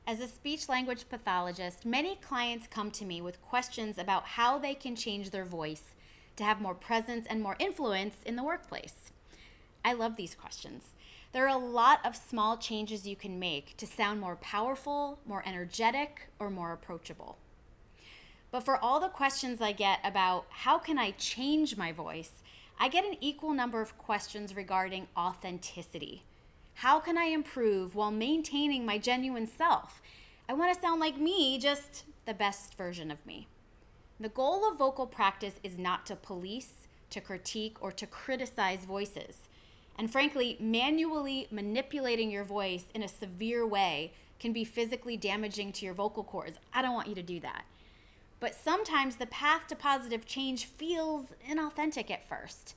As a speech-language pathologist, many clients come to me with questions about how they can change their voice to have more presence and more influence in the workplace. I love these questions. There are a lot of small changes you can make to sound more powerful, more energetic, or more approachable. But for all the questions I get about how can I change my voice, I get an equal number of questions regarding authenticity. How can I improve while maintaining my genuine self? I want to sound like me, just the best version of me. The goal of vocal practice is not to police, to critique, or to criticize voices. And frankly, manually manipulating your voice in a severe way can be physically damaging to your vocal cords. I don't want you to do that. But sometimes the path to positive change feels inauthentic at first.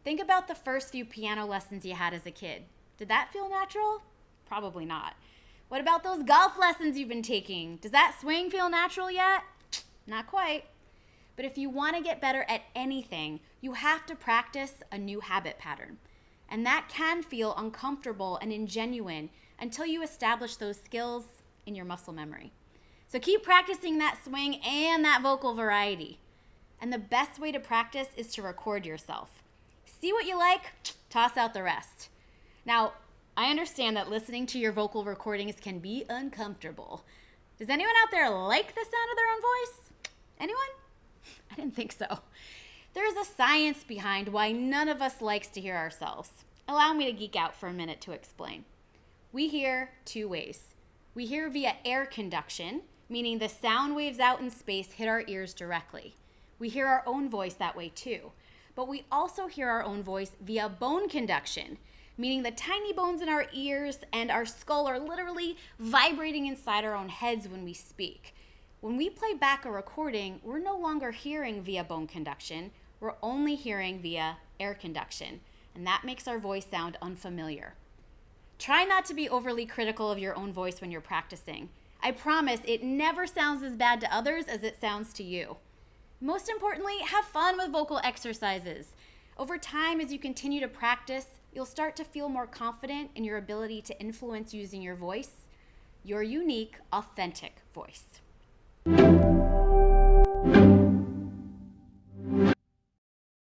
Think about the first few piano lessons you had as a kid. Did that feel natural? Probably not. What about those golf lessons you've been taking? Does that swing feel natural yet? Not quite. But if you want to get better at anything, you have to practice a new habit pattern. And that can feel uncomfortable and ingenuine until you establish those skills in your muscle memory. So keep practicing that swing and that vocal variety. And the best way to practice is to record yourself. See what you like, toss out the rest. Now, I understand that listening to your vocal recordings can be uncomfortable. Does anyone out there like the sound of their own voice? Anyone? I didn't think so. There is a science behind why none of us likes to hear ourselves. Allow me to geek out for a minute to explain. We hear two ways. We hear via air conduction, meaning the sound waves out in space hit our ears directly. We hear our own voice that way too. But we also hear our own voice via bone conduction, meaning the tiny bones in our ears and our skull are literally vibrating inside our own heads when we speak. When we play back a recording, we're no longer hearing via bone conduction, we're only hearing via air conduction, and that makes our voice sound unfamiliar. Try not to be overly critical of your own voice when you're practicing. I promise it never sounds as bad to others as it sounds to you. Most importantly, have fun with vocal exercises. Over time, as you continue to practice, you'll start to feel more confident in your ability to influence using your voice, your unique, authentic voice.